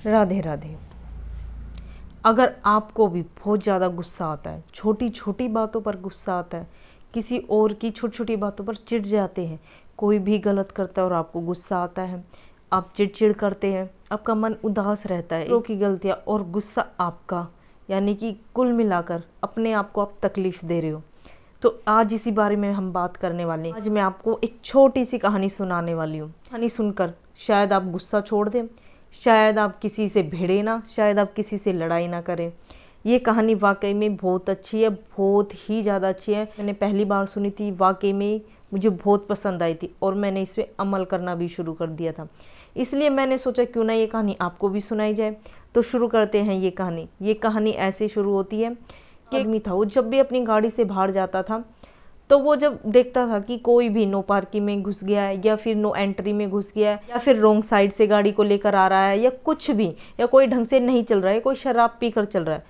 राधे राधे। अगर आपको भी बहुत ज़्यादा गुस्सा आता है, छोटी छोटी बातों पर गुस्सा आता है, किसी और की छोटी छोटी बातों पर चिढ़ जाते हैं, कोई भी गलत करता है और आपको गुस्सा आता है, आप चिड़चिड़ करते हैं, आपका मन उदास रहता है, दूसरों की गलतियाँ और गुस्सा आपका, यानी कि कुल मिलाकर अपने आप को आप तकलीफ़ दे रहे हो, तो आज इसी बारे में हम बात करने वाले हैं। आज मैं आपको एक छोटी सी कहानी सुनाने वाली हूँ। कहानी सुनकर शायद आप गुस्सा छोड़ दें, शायद आप किसी से भिड़े ना, शायद आप किसी से लड़ाई ना करें। ये कहानी वाकई में बहुत अच्छी है, बहुत ही ज़्यादा अच्छी है। मैंने पहली बार सुनी थी, वाकई में मुझे बहुत पसंद आई थी और मैंने इस पर अमल करना भी शुरू कर दिया था। इसलिए मैंने सोचा क्यों ना ये कहानी आपको भी सुनाई जाए। तो शुरू करते हैं ये कहानी। ये कहानी ऐसे शुरू होती है कि एक आदमी था, वो जब भी अपनी गाड़ी से बाहर जाता था तो वो जब देखता था कि कोई भी नो पार्किंग में घुस गया है या फिर नो एंट्री में घुस गया है या फिर रोंग साइड से गाड़ी को लेकर आ रहा है या कुछ भी, या कोई ढंग से नहीं चल रहा है, कोई शराब पीकर चल रहा है,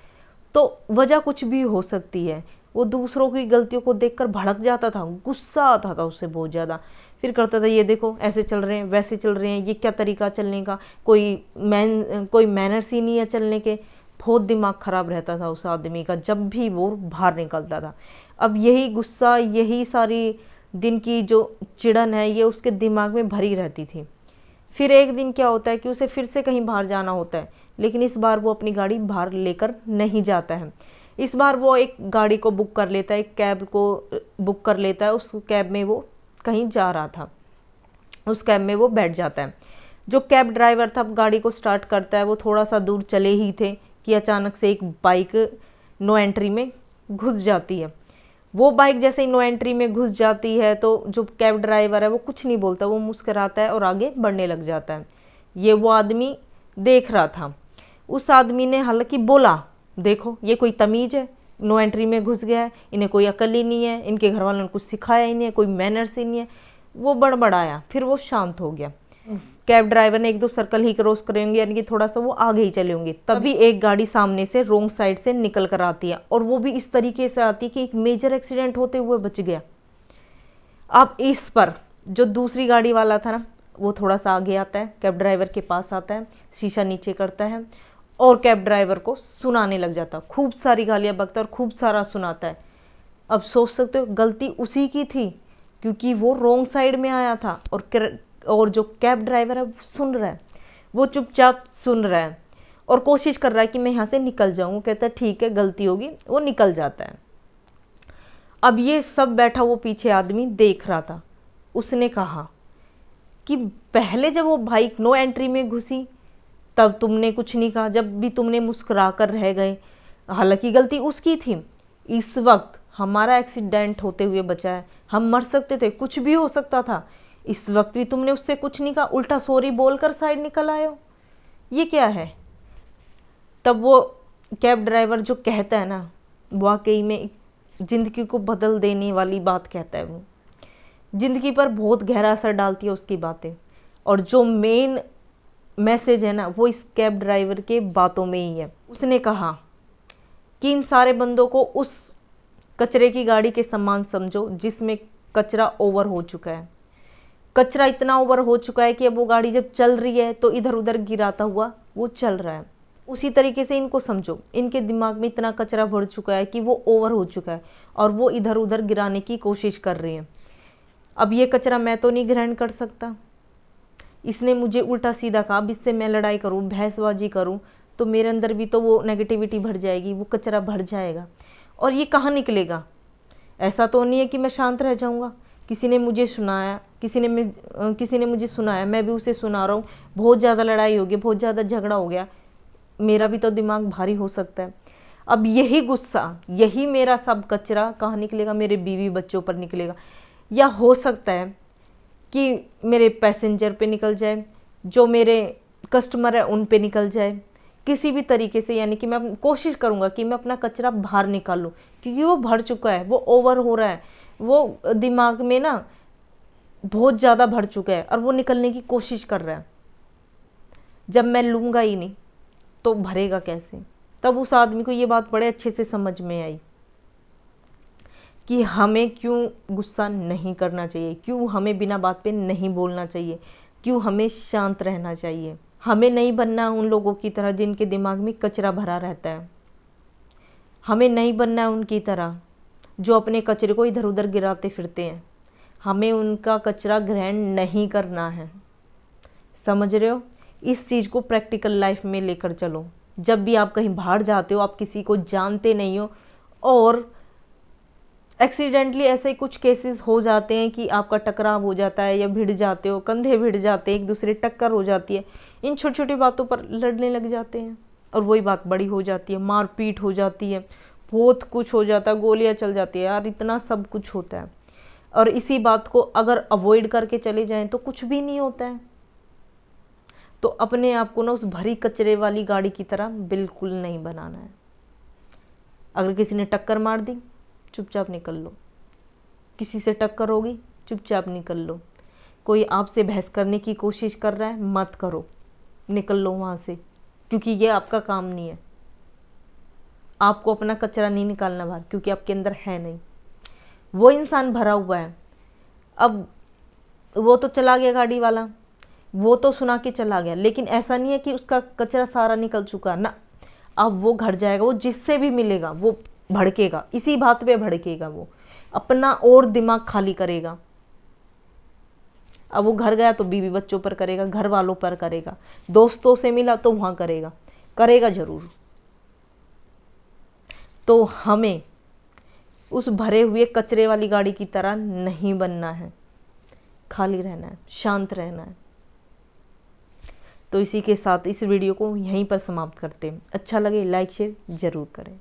तो वजह कुछ भी हो सकती है। वो दूसरों की गलतियों को देखकर भड़क जाता था, गुस्सा आता था उससे बहुत ज़्यादा। फिर करता था, ये देखो ऐसे चल रहे हैं, वैसे चल रहे हैं, ये क्या तरीका चलने का, कोई मैनर्स ही नहीं है चलने के। बहुत दिमाग ख़राब रहता था उस आदमी का जब भी वो बाहर निकलता था। अब यही गुस्सा, यही सारी दिन की जो चिड़न है, ये उसके दिमाग में भरी रहती थी। फिर एक दिन क्या होता है कि उसे फिर से कहीं बाहर जाना होता है, लेकिन इस बार वो अपनी गाड़ी बाहर लेकर नहीं जाता है। इस बार वो एक गाड़ी को बुक कर लेता है, एक कैब को बुक कर लेता है। उस कैब में वो कहीं जा रहा था, उस कैब में वो बैठ जाता है। जो कैब ड्राइवर था गाड़ी को स्टार्ट करता है, वो थोड़ा सा दूर चले ही थे कि अचानक से एक बाइक नो एंट्री में घुस जाती है। वो बाइक जैसे ही नो एंट्री में घुस जाती है तो जो कैब ड्राइवर है वो कुछ नहीं बोलता, वो मुस्कुराता है और आगे बढ़ने लग जाता है। ये वो आदमी देख रहा था। उस आदमी ने हालांकि बोला, देखो ये कोई तमीज़ है, नो एंट्री में घुस गया है, इन्हें कोई अकल ही नहीं है, इनके घर वालों ने कुछ सिखाया ही नहीं है, कोई मैनर्स ही नहीं है। वो बड़बड़ाया, फिर वो शांत हो गया। कैब ड्राइवर ने एक दो सर्कल ही क्रॉस करे होंगे, यानी कि थोड़ा सा वो आगे ही चले होंगे, तभी एक गाड़ी सामने से रोंग साइड से निकल कर आती है, और वो भी इस तरीके से आती है कि एक मेजर एक्सीडेंट होते हुए बच गया। अब इस पर जो दूसरी गाड़ी वाला था ना, वो थोड़ा सा आगे आता है, कैब ड्राइवर के पास आता है, शीशा नीचे करता है और कैब ड्राइवर को सुनाने लग जाता, खूब सारी गालियाँ बकता और खूब सारा सुनाता है। अब सोच सकते हो गलती उसी की थी, क्योंकि वो रोंग साइड में आया था और जो कैब ड्राइवर है वो सुन रहा है, वो चुपचाप सुन रहा है और कोशिश कर रहा है कि मैं यहाँ से निकल जाऊँ। वो कहता है ठीक है, गलती होगी, वो निकल जाता है। अब ये सब बैठा वो पीछे आदमी देख रहा था। उसने कहा कि पहले जब वो बाइक नो एंट्री में घुसी तब तुमने कुछ नहीं कहा, जब भी तुमने मुस्कुरा कर रह गए, हालांकि गलती उसकी थी। इस वक्त हमारा एक्सीडेंट होते हुए बचा है, हम मर सकते थे, कुछ भी हो सकता था, इस वक्त भी तुमने उससे कुछ नहीं कहा, उल्टा सॉरी बोलकर साइड निकल आए हो, ये क्या है। तब वो कैब ड्राइवर जो कहता है ना, वाकई में ज़िंदगी को बदल देने वाली बात कहता है। वो ज़िंदगी पर बहुत गहरा असर डालती है उसकी बातें, और जो मेन मैसेज है ना वो इस कैब ड्राइवर के बातों में ही है। उसने कहा कि इन सारे बंदों को उस कचरे की गाड़ी के समान समझो जिसमें कचरा ओवर हो चुका है। कचरा इतना ओवर हो चुका है कि अब वो गाड़ी जब चल रही है तो इधर उधर गिराता हुआ वो चल रहा है। उसी तरीके से इनको समझो, इनके दिमाग में इतना कचरा भर चुका है कि वो ओवर हो चुका है और वो इधर उधर गिराने की कोशिश कर रही है। अब ये कचरा मैं तो नहीं ग्रहण कर सकता, इसने मुझे उल्टा सीधा कहा, अब इससे मैं लड़ाई करूं, बहसबाजी करूं तो मेरे अंदर भी तो वो नेगेटिविटी भर जाएगी, वो कचरा भर जाएगा और ये कहाँ निकलेगा। ऐसा तो नहीं है कि मैं शांत रह जाऊंगा। किसी ने मुझे सुनाया, किसी ने मुझे सुनाया, मैं भी उसे सुना रहा हूँ, बहुत ज़्यादा लड़ाई हो गई, बहुत ज़्यादा झगड़ा हो गया, मेरा भी तो दिमाग भारी हो सकता है। अब यही गुस्सा, यही मेरा सब कचरा कहाँ निकलेगा, मेरे बीवी बच्चों पर निकलेगा, या हो सकता है कि मेरे पैसेंजर पे निकल जाए, जो मेरे कस्टमर है उन पे निकल जाए, किसी भी तरीके से। यानी कि मैं कोशिश करूँगा कि मैं अपना कचरा बाहर निकालूँ, क्योंकि वो भर चुका है, वो ओवर हो रहा है, वो दिमाग में ना बहुत ज़्यादा भर चुका है और वो निकलने की कोशिश कर रहा है। जब मैं लूँगा ही नहीं तो भरेगा कैसे। तब उस आदमी को ये बात बड़े अच्छे से समझ में आई कि हमें क्यों गुस्सा नहीं करना चाहिए, क्यों हमें बिना बात पे नहीं बोलना चाहिए, क्यों हमें शांत रहना चाहिए। हमें नहीं बनना है उन लोगों की तरह जिनके दिमाग में कचरा भरा रहता है। हमें नहीं बनना है उनकी तरह जो अपने कचरे को इधर उधर गिराते फिरते हैं। हमें उनका कचरा ग्रहण नहीं करना है। समझ रहे हो? इस चीज़ को प्रैक्टिकल लाइफ में लेकर चलो। जब भी आप कहीं बाहर जाते हो, आप किसी को जानते नहीं हो और एक्सीडेंटली ऐसे कुछ केसेस हो जाते हैं कि आपका टकराव हो जाता है या भिड़ जाते हो, कंधे भिड़ जाते हैं, एक दूसरे टक्कर हो जाती है, इन छोटी छोटी बातों पर लड़ने लग जाते हैं और वही बात बड़ी हो जाती है, मारपीट हो जाती है, बहुत कुछ हो जाता है, गोलियां चल जाती है यार, इतना सब कुछ होता है। और इसी बात को अगर अवॉइड करके चले जाएं तो कुछ भी नहीं होता है। तो अपने आप को ना उस भरी कचरे वाली गाड़ी की तरह बिल्कुल नहीं बनाना है। अगर किसी ने टक्कर मार दी, चुपचाप निकल लो। किसी से टक्कर होगी, चुपचाप निकल लो। कोई आपसे बहस करने की कोशिश कर रहा है, मत करो, निकल लो वहाँ से, क्योंकि ये आपका काम नहीं है। आपको अपना कचरा नहीं निकालना बाहर, क्योंकि आपके अंदर है नहीं। वो इंसान भरा हुआ है। अब वो तो चला गया गाड़ी वाला, वो तो सुना के चला गया, लेकिन ऐसा नहीं है कि उसका कचरा सारा निकल चुका ना। अब वो घर जाएगा, वो जिससे भी मिलेगा वो भड़केगा, इसी बात पे भड़केगा, वो अपना और दिमाग खाली करेगा। अब वो घर गया तो बीवी बच्चों पर करेगा, घर वालों पर करेगा, दोस्तों से मिला तो वहां करेगा, करेगा जरूर। तो हमें उस भरे हुए कचरे वाली गाड़ी की तरह नहीं बनना है, खाली रहना है, शांत रहना है। तो इसी के साथ इस वीडियो को यहीं पर समाप्त करते हैं। अच्छा लगे लाइक शेयर जरूर करें।